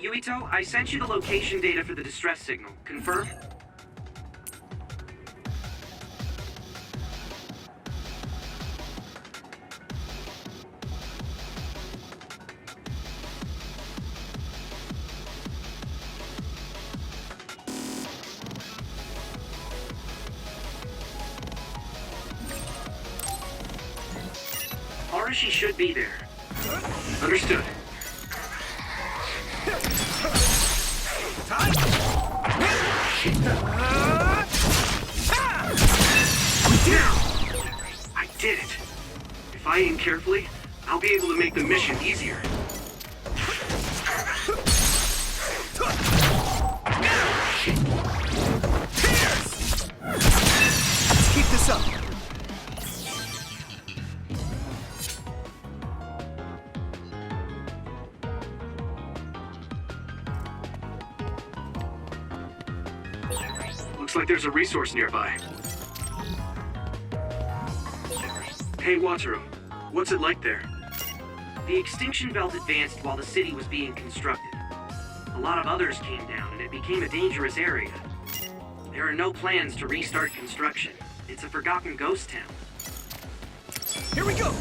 Yuito, I sent you the location data for the distress signal. Confirm? Arashi should be there. Understood. I did it. If I aim carefully, I'll be able to make the mission easier. Let's keep this up. Looks like there's a resource nearby. Hey, Wataru, what's it like there? The extinction belt advanced while the city was being constructed. A lot of others came down and it became a dangerous area. There are no plans to restart construction. It's a forgotten ghost town. Here we go!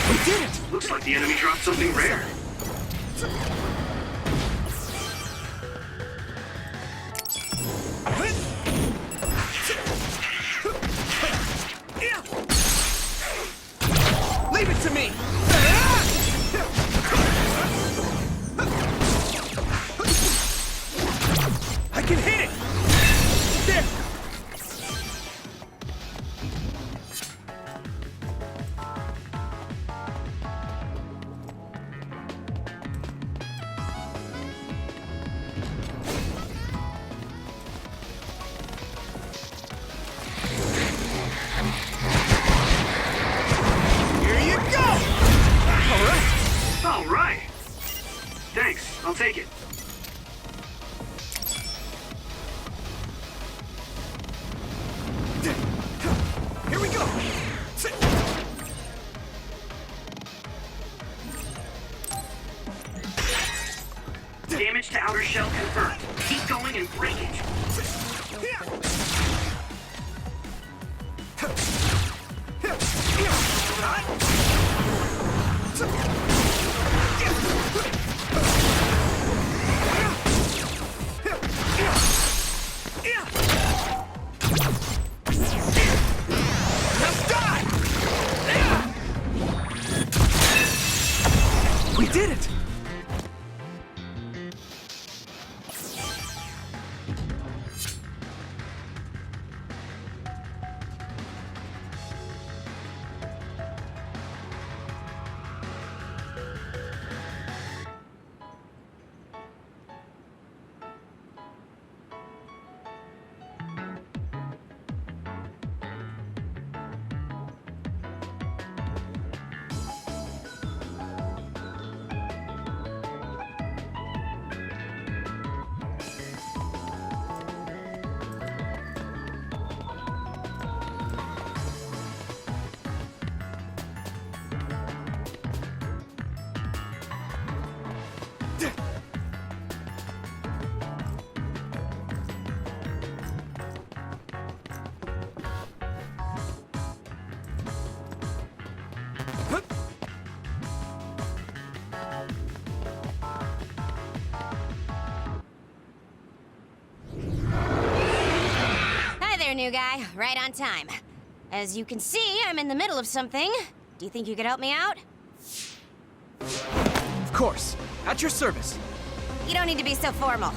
We did it! Looks like the enemy dropped something rare. I'll take it. Here we go! Damage to outer shell confirmed. Keep going and breakage. We did it! New guy, right on time. As you can see, I'm in the middle of something. Do you think you could help me out? Of course. At your service. You don't need to be so formal.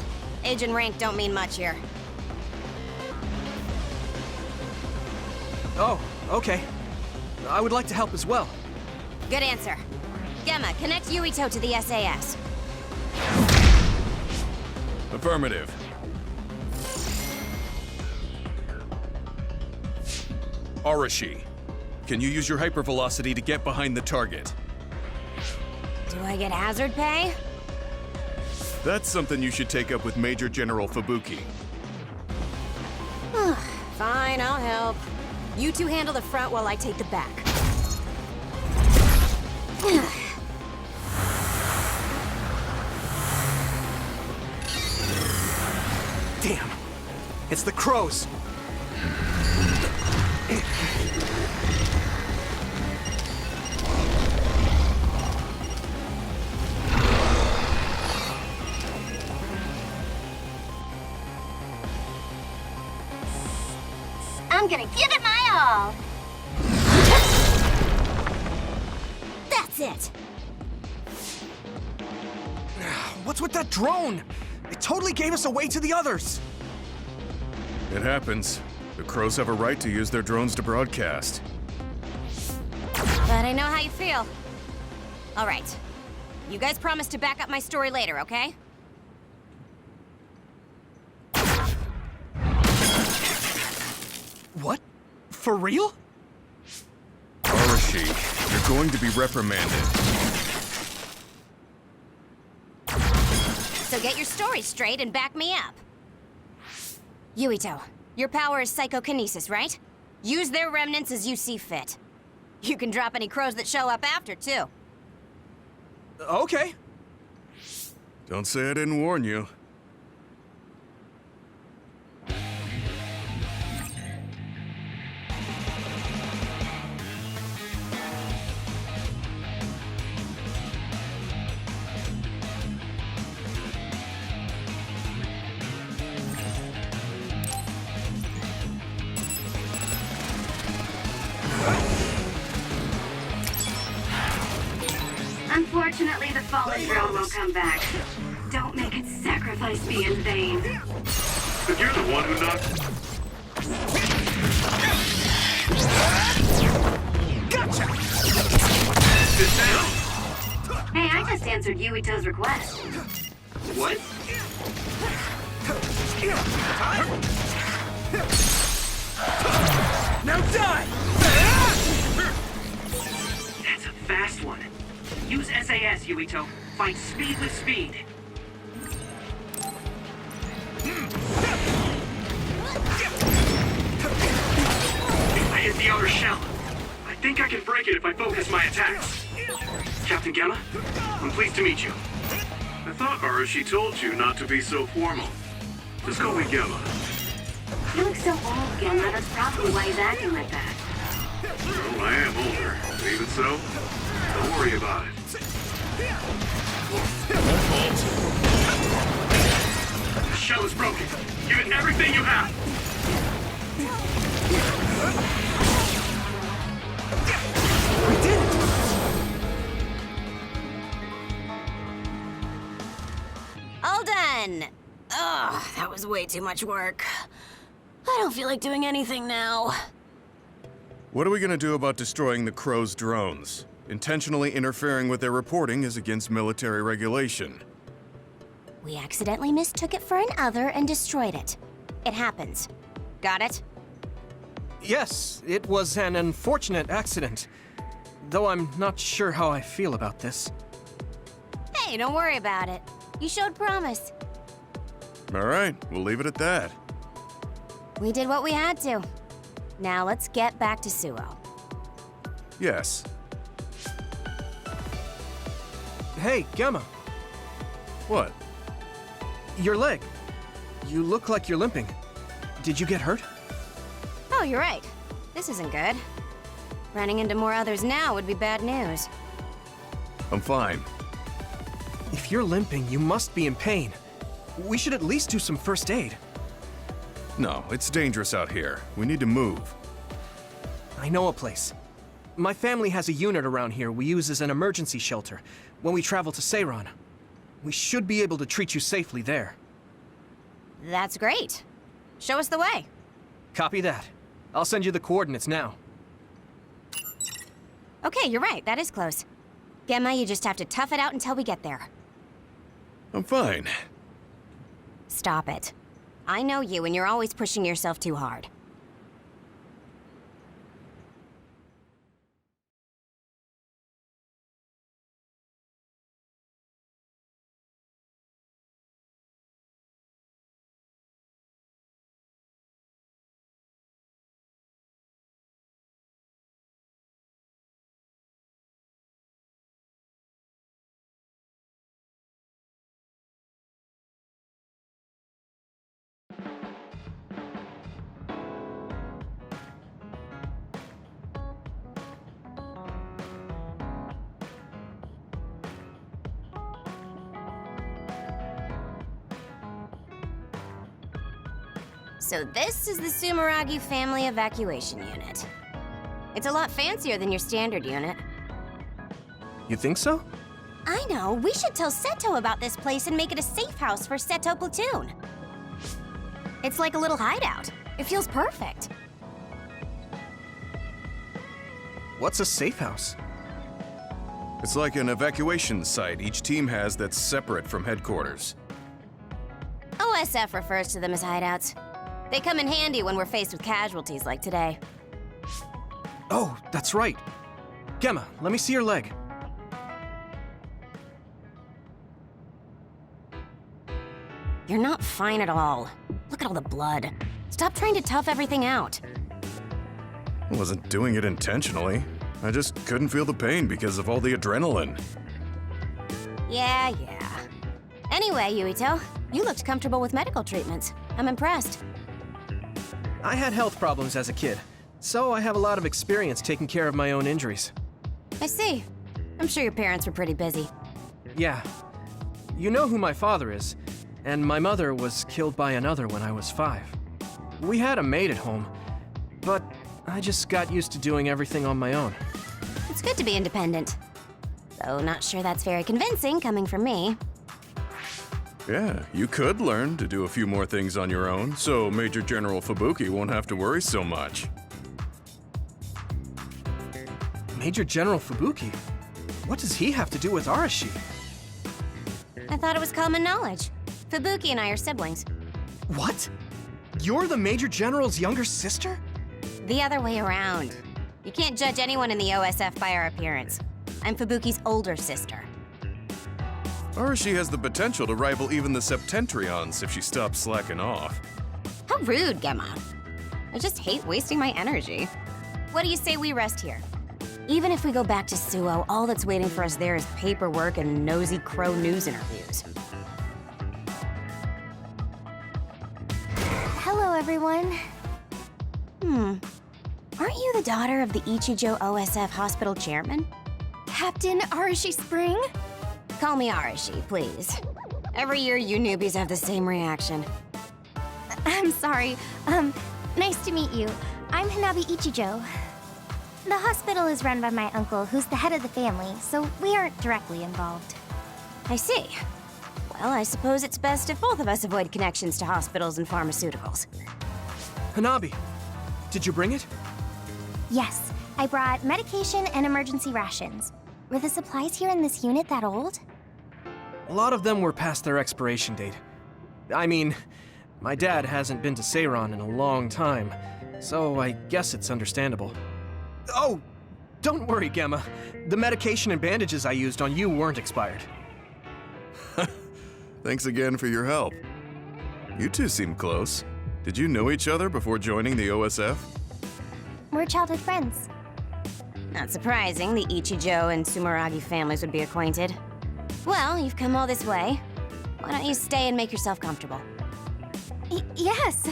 Age and rank don't mean much here. Oh, okay. I would like to help as well. Good answer. Gemma, connect Yuito to the SAS. Affirmative. Arashi, can you use your hypervelocity to get behind the target? Do I get hazard pay? That's something you should take up with Major General Fubuki. Fine, I'll help. You two handle the front while I take the back. Damn. It's the crows. I'm gonna give it my all. That's it. What's with that drone? It totally gave us away to the others. It happens. The Crows have a right to use their drones to broadcast. But I know how you feel. All right. You guys promise to back up my story later, okay? What? For real? Arashi, you're going to be reprimanded. So get your story straight and back me up. Yuito, your power is psychokinesis, right? Use their remnants as you see fit. You can drop any crows that show up after, too. Okay. Don't say I didn't warn you. Unfortunately, the fallen drone won't come back. Don't make its sacrifice be in vain. But you're the one who knocked... Gotcha! Sit down! Hey, I just answered Yuito's request. What? Now die! That's a fast one. Use SAS, Yuito. Fight speed with speed. shell. I think I can break it if I focus my attacks. Captain Gemma, I'm pleased to meet you. I thought Arashi told you not to be so formal. Just call me Gemma. You look so old, Gemma. That's probably why he's acting like that. Well, I am older. But even so, don't worry about it. The shell is broken. Give it everything you have. We did it! All done! Ugh, that was way too much work. I don't feel like doing anything now. What are we gonna do about destroying the Crow's drones? Intentionally interfering with their reporting is against military regulation. We accidentally mistook it for an other and destroyed it. It happens. Got it? Yes, it was an unfortunate accident. Though I'm not sure how I feel about this. Hey, don't worry about it. You showed promise. All right, we'll leave it at that. We did what we had to. Now let's get back to Suo. Yes. Hey, Gemma, What? your leg. You look like you're limping. Did you get hurt? Oh, you're right. This isn't good. Running into more others now would be bad news. I'm fine. If you're limping, you must be in pain. We should at least do some first aid. No, it's dangerous out here. We need to move. I know a place. My family has a unit around here we use as an emergency shelter when we travel to Seiran. We should be able to treat you safely there. That's great. Show us the way. Copy that. I'll send you the coordinates now. Okay, you're right. That is close. Gemma, you just have to tough it out until we get there. I'm fine. Stop it. I know you, and you're always pushing yourself too hard. So this is the Sumeragi Family Evacuation Unit. It's a lot fancier than your standard unit. You think so? I know, we should tell Seto about this place and make it a safe house for Seto Platoon. It's like a little hideout. It feels perfect. What's a safe house? It's like an evacuation site each team has that's separate from headquarters. OSF refers to them as hideouts. They come in handy when we're faced with casualties like today. Oh, that's right. Gemma, let me see your leg. You're not fine at all. Look at all the blood. Stop trying to tough everything out. I wasn't doing it intentionally. I just couldn't feel the pain because of all the adrenaline. Yeah. Anyway, Yuito, you looked comfortable with medical treatments. I'm impressed. I had health problems as a kid, so I have a lot of experience taking care of my own injuries. I see. I'm sure your parents were pretty busy. Yeah. You know who my father is, and my mother was killed by another when I was 5. We had a maid at home, but I just got used to doing everything on my own. It's good to be independent. Though not sure that's very convincing coming from me. Yeah, you could learn to do a few more things on your own, so Major General Fubuki won't have to worry so much. Major General Fubuki? What does he have to do with Arashi? I thought it was common knowledge. Fubuki and I are siblings. What? You're the Major General's younger sister? The other way around. You can't judge anyone in the OSF by our appearance. I'm Fubuki's older sister. Arashi has the potential to rival even the Septentrions if she stops slacking off. How rude, Gemma. I just hate wasting my energy. What do you say we rest here? Even if we go back to Suo, all that's waiting for us there is paperwork and nosy crow news interviews. Hello, everyone. Aren't you the daughter of the Ichijo OSF hospital chairman? Captain Arashi Spring? Call me Arashi, please. Every year you newbies have the same reaction. I'm sorry. Nice to meet you. I'm Hanabi Ichijo. The hospital is run by my uncle, who's the head of the family, so we aren't directly involved. I see. Well, I suppose it's best if both of us avoid connections to hospitals and pharmaceuticals. Hanabi, did you bring it? Yes, I brought medication and emergency rations. Were the supplies here in this unit that old? A lot of them were past their expiration date. I mean, my dad hasn't been to Seiron in a long time, so I guess it's understandable. Oh, don't worry, Gemma. The medication and bandages I used on you weren't expired. Thanks again for your help. You two seem close. Did you know each other before joining the OSF? We're childhood friends. Not surprising the Ichijo and Sumeragi families would be acquainted. Well, you've come all this way. Why don't you stay and make yourself comfortable? Yes.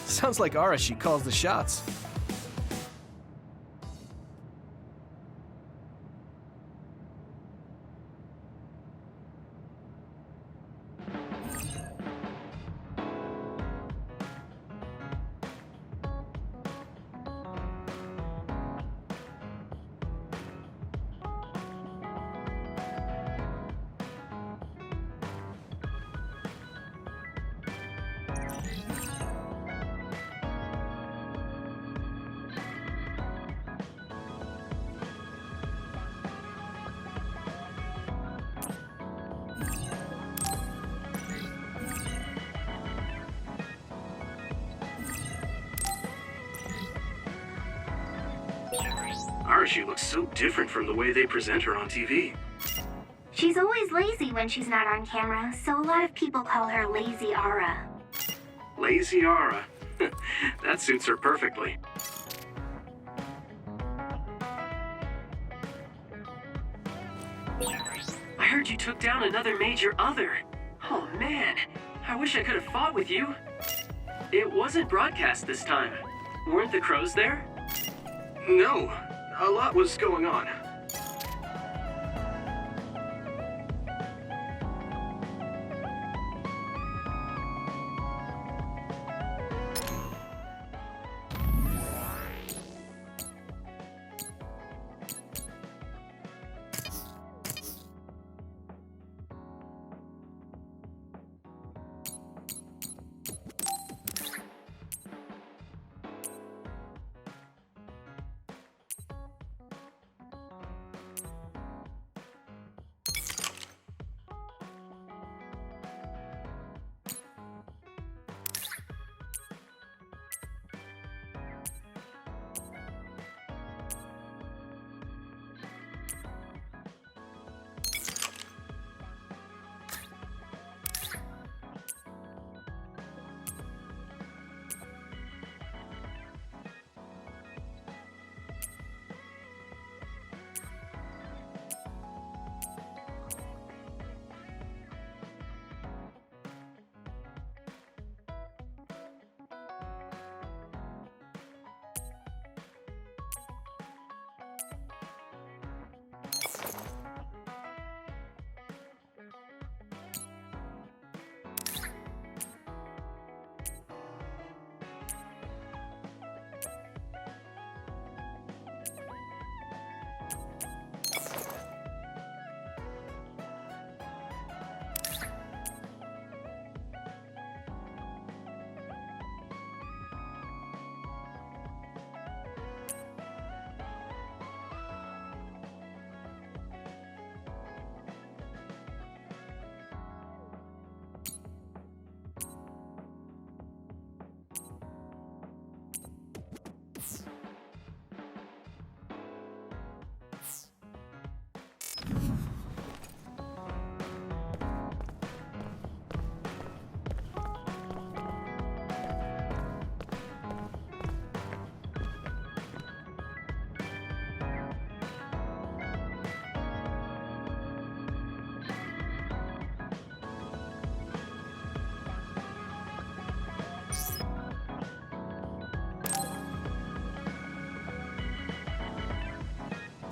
Sounds like Arashi calls the shots. Arashi looks so different from the way they present her on TV. She's always lazy when she's not on camera, so a lot of people call her Lazy Ara. Lazy Ara. That suits her perfectly. I heard you took down another major other. Oh man, I wish I could have fought with you. It wasn't broadcast this time. Weren't the crows there? No, a lot was going on.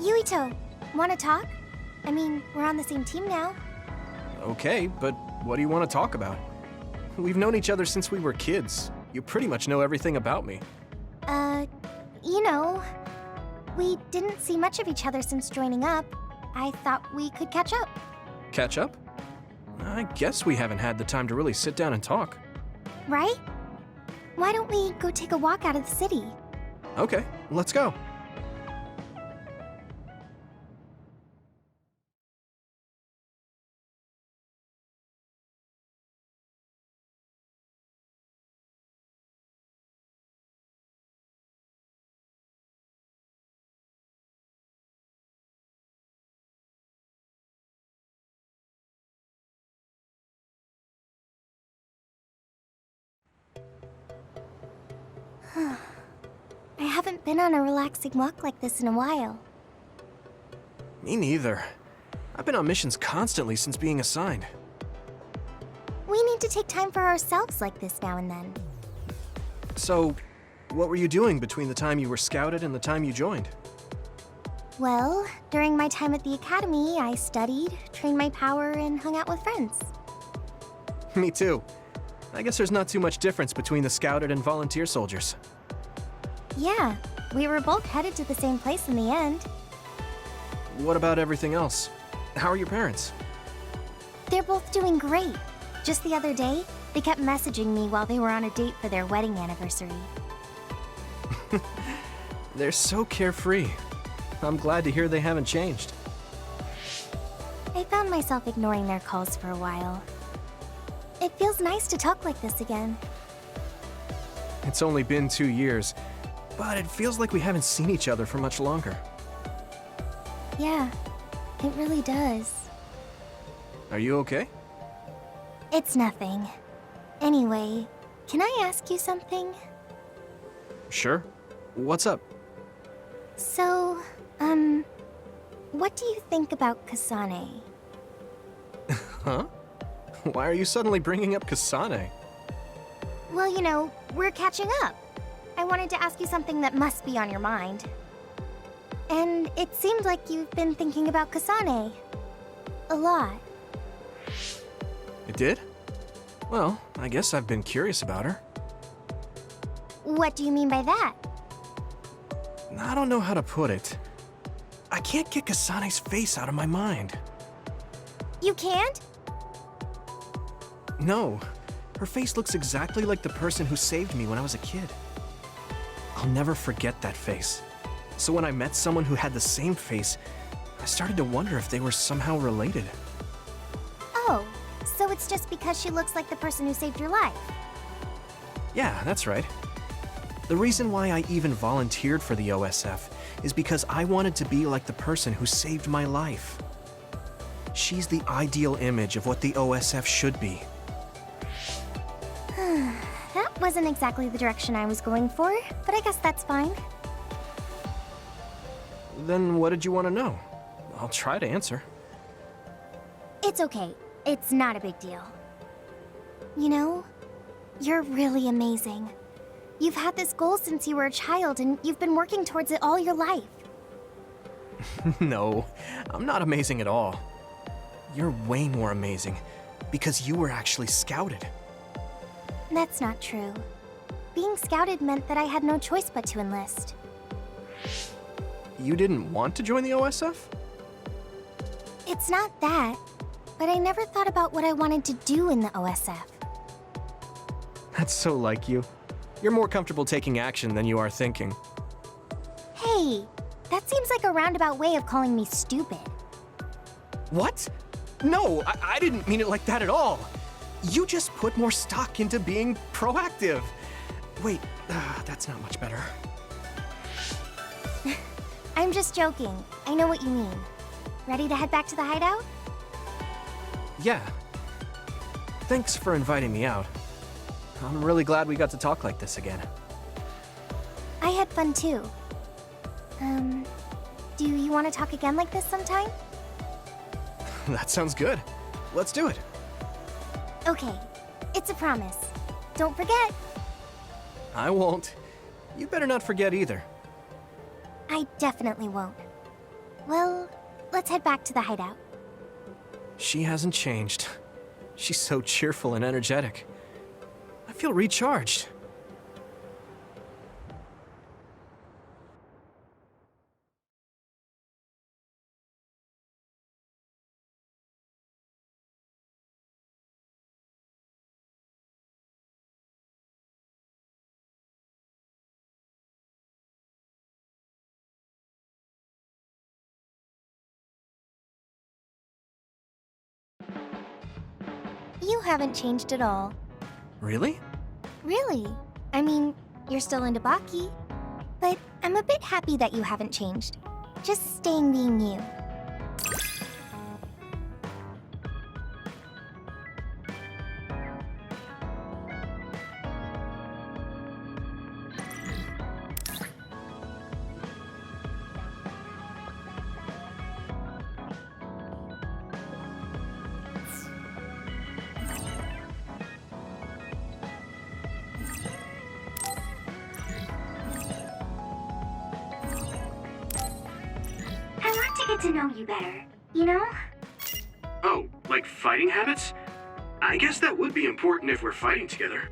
Yuito, wanna talk? I mean, we're on the same team now. Okay, but what do you want to talk about? We've known each other since we were kids. You pretty much know everything about me. You know, we didn't see much of each other since joining up. I thought we could catch up. Catch up? I guess we haven't had the time to really sit down and talk. Right? Why don't we go take a walk out of the city? Okay, let's go. I haven't been on a relaxing walk like this in a while. Me neither. I've been on missions constantly since being assigned. We need to take time for ourselves like this now and then. So, what were you doing between the time you were scouted and the time you joined? Well, during my time at the academy, I studied, trained my power, and hung out with friends. Me too. I guess there's not too much difference between the scouted and volunteer soldiers. Yeah, we were both headed to the same place in the end. What about everything else? How are your parents? They're both doing great. Just the other day, they kept messaging me while they were on a date for their wedding anniversary. They're so carefree. I'm glad to hear they haven't changed. I found myself ignoring their calls for a while. It feels nice to talk like this again. It's only been 2 years, but it feels like we haven't seen each other for much longer. Yeah, it really does. Are you okay? It's nothing. Anyway, can I ask you something? Sure. What's up? So, what do you think about Kasane? Huh? Why are you suddenly bringing up Kasane? Well, you know, we're catching up. I wanted to ask you something that must be on your mind. And it seemed like you've been thinking about Kasane. A lot. It did? Well, I guess I've been curious about her. What do you mean by that? I don't know how to put it. I can't get Kasane's face out of my mind. You can't? No. Her face looks exactly like the person who saved me when I was a kid. I'll never forget that face. So when I met someone who had the same face, I started to wonder if they were somehow related. Oh, so it's just because she looks like the person who saved your life. Yeah, that's right. The reason why I even volunteered for the OSF is because I wanted to be like the person who saved my life. She's the ideal image of what the OSF should be. That wasn't exactly the direction I was going for, but I guess that's fine. Then what did you want to know? I'll try to answer. It's okay. It's not a big deal. You know, you're really amazing. You've had this goal since you were a child, and you've been working towards it all your life. No, I'm not amazing at all. You're way more amazing, because you were actually scouted. That's not true. Being scouted meant that I had no choice but to enlist. You didn't want to join the OSF? It's not that, but I never thought about what I wanted to do in the OSF. That's so like you. You're more comfortable taking action than you are thinking. Hey, that seems like a roundabout way of calling me stupid. What? No, I didn't mean it like that at all. You just put more stock into being proactive. Wait, that's not much better. I'm just joking. I know what you mean. Ready to head back to the hideout? Yeah. Thanks for inviting me out. I'm really glad we got to talk like this again. I had fun too. Do you want to talk again like this sometime? That sounds good. Let's do it. Okay, it's a promise. Don't forget. I won't. You better not forget either. I definitely won't. Well, let's head back to the hideout. She hasn't changed. She's so cheerful and energetic. I feel recharged. You haven't changed at all. Really? Really? I mean, you're still into Baki. But I'm a bit happy that you haven't changed. Just staying being you. I want to get to know you better, you know? Oh, like fighting habits? I guess that would be important if we're fighting together.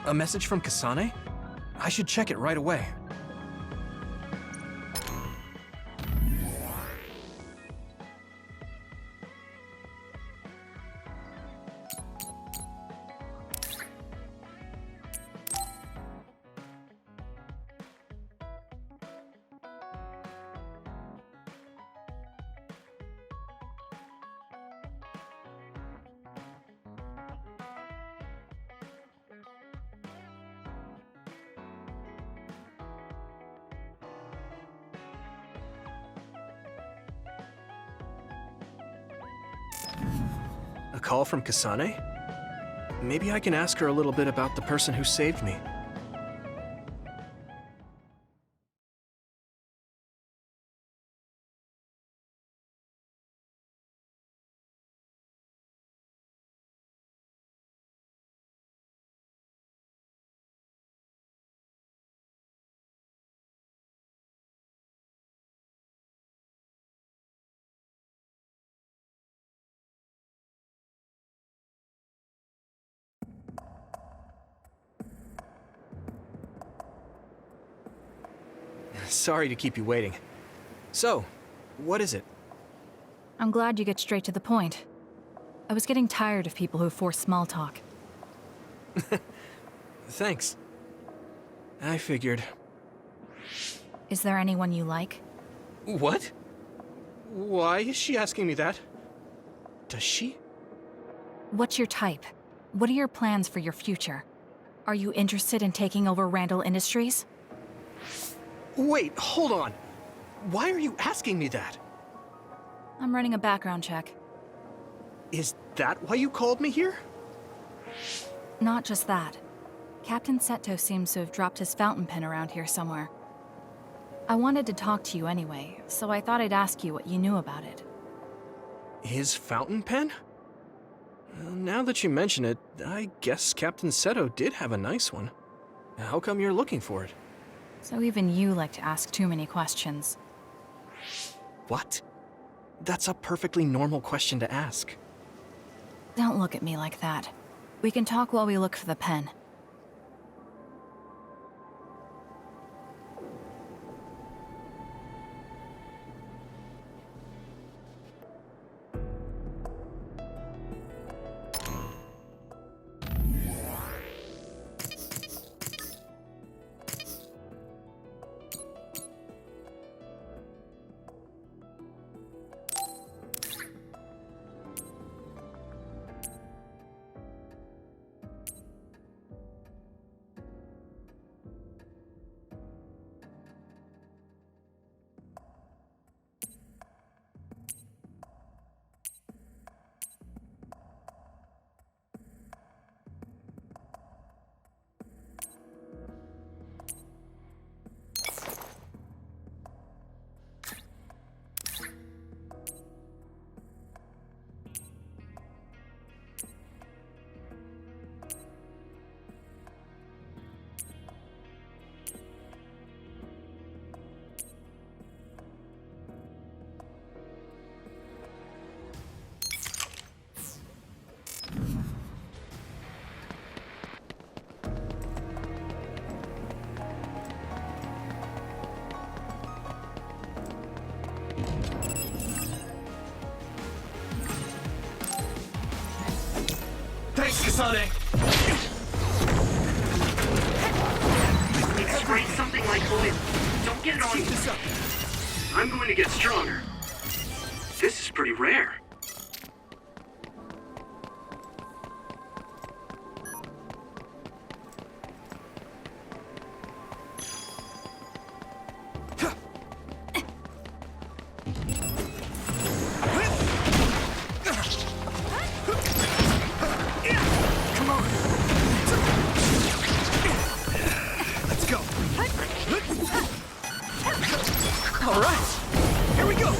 A message from Kasane? I should check it right away. A call from Kasane? Maybe I can ask her a little bit about the person who saved me. Sorry to keep you waiting. So, what is it? I'm glad you get straight to the point. I was getting tired of people who force small talk. Thanks. I figured. Is there anyone you like? What? Why is she asking me that? Does she? What's your type? What are your plans for your future? Are you interested in taking over Randall Industries? Wait, hold on. Why are you asking me that? I'm running a background check. Is that why you called me here? Not just that. Captain Seto seems to have dropped his fountain pen around here somewhere. I wanted to talk to you anyway, so I thought I'd ask you what you knew about it. His fountain pen? Now that you mention it, I guess Captain Seto did have a nice one. How come you're looking for it? So even you like to ask too many questions. What? That's a perfectly normal question to ask. Don't look at me like that. We can talk while we look for the pen. Thanks, Kasane! It's sprayed something like oil. Don't get it on Keep this up. I'm going to get stronger. This is pretty rare. All right, here we go!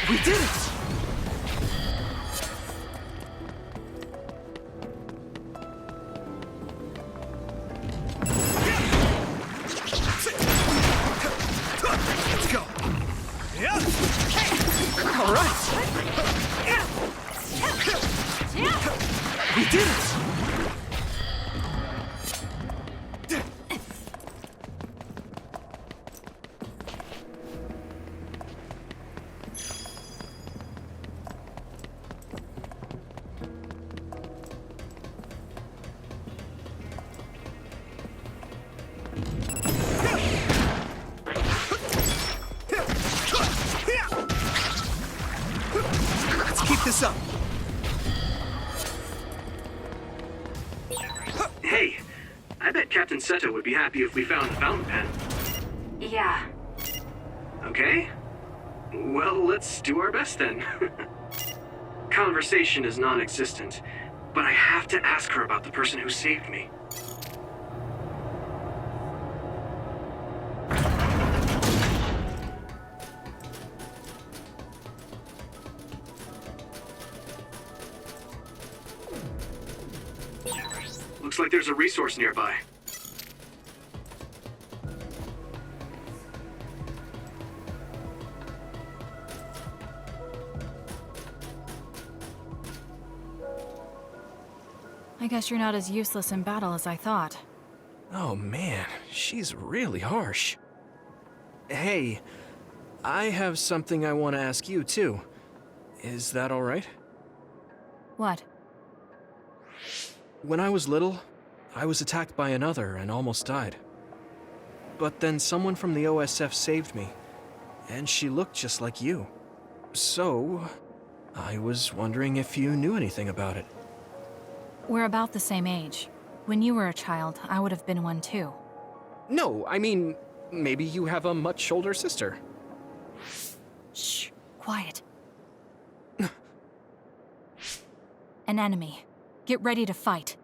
We did it! Let's go! All right! We did it! Let's keep this up. Hey, I bet Captain Seto would be happy if we found the fountain pen. Yeah. Okay? Well, let's do our best then. Conversation is non-existent, but I have to ask her about the person who saved me. Looks like there's a resource nearby. guess you're not as useless in battle as I thought. Oh man, she's really harsh. Hey, I have something I want to ask you too. Is that all right? What? When I was little, I was attacked by another and almost died. But then someone from the OSF saved me, and she looked just like you. So, I was wondering if you knew anything about it. We're about the same age. When you were a child, I would have been one too. No, I mean, maybe you have a much older sister. Shh, quiet. An enemy. Get ready to fight.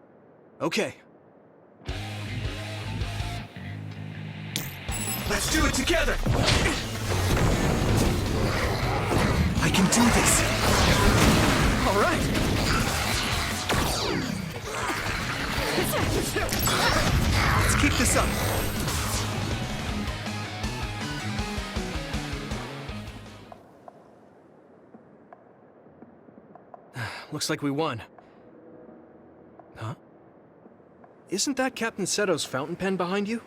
Okay. Let's do it together! I can do this! All right. Let's keep this up! Looks like we won. Huh? Isn't that Captain Seto's fountain pen behind you?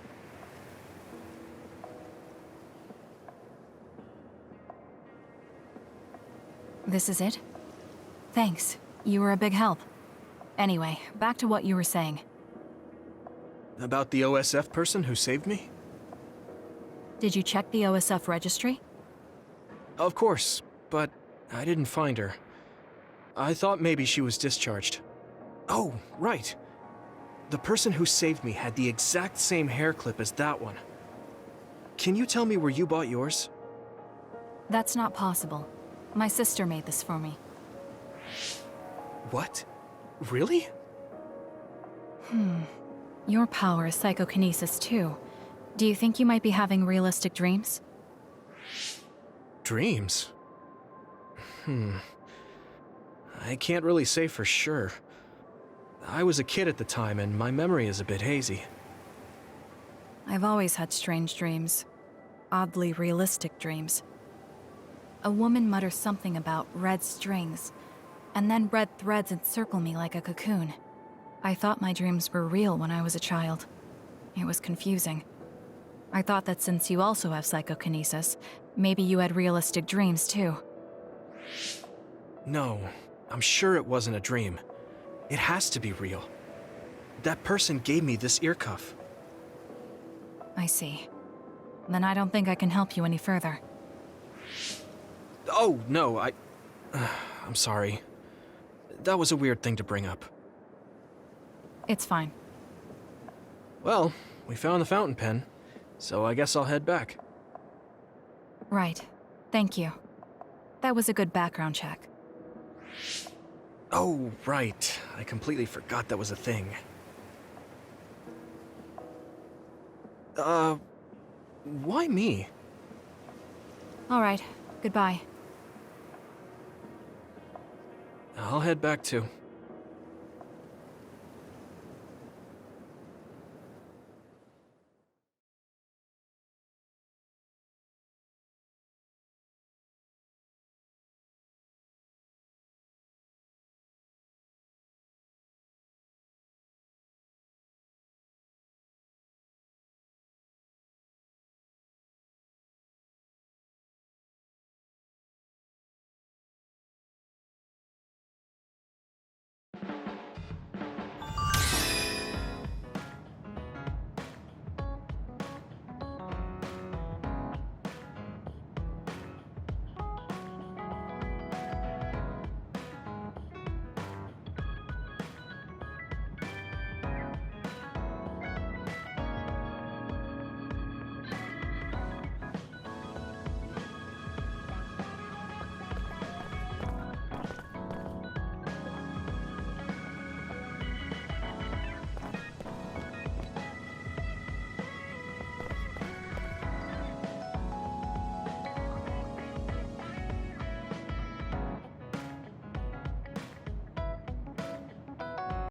This is it? Thanks. You were a big help. Anyway, back to what you were saying. About the OSF person who saved me? Did you check the OSF registry? Of course, but I didn't find her. I thought maybe she was discharged. Oh, right. The person who saved me had the exact same hair clip as that one. Can you tell me where you bought yours? That's not possible. My sister made this for me. What? Really? Your power is psychokinesis too. Do you think you might be having realistic dreams? Dreams? I can't really say for sure. I was a kid at the time, and my memory is a bit hazy. I've always had strange dreams. Oddly realistic dreams. A woman mutters something about red strings, and then red threads encircle me like a cocoon. I thought my dreams were real when I was a child. It was confusing. I thought that since you also have psychokinesis, maybe you had realistic dreams too. No, I'm sure it wasn't a dream. It has to be real. That person gave me this ear cuff. I see. Then I don't think I can help you any further. Oh, no, I'm sorry. That was a weird thing to bring up. It's fine. Well, we found the fountain pen, so I guess I'll head back. Right. Thank you. That was a good background check. Oh, right. I completely forgot that was a thing. Why me? All right. Goodbye. I'll head back too.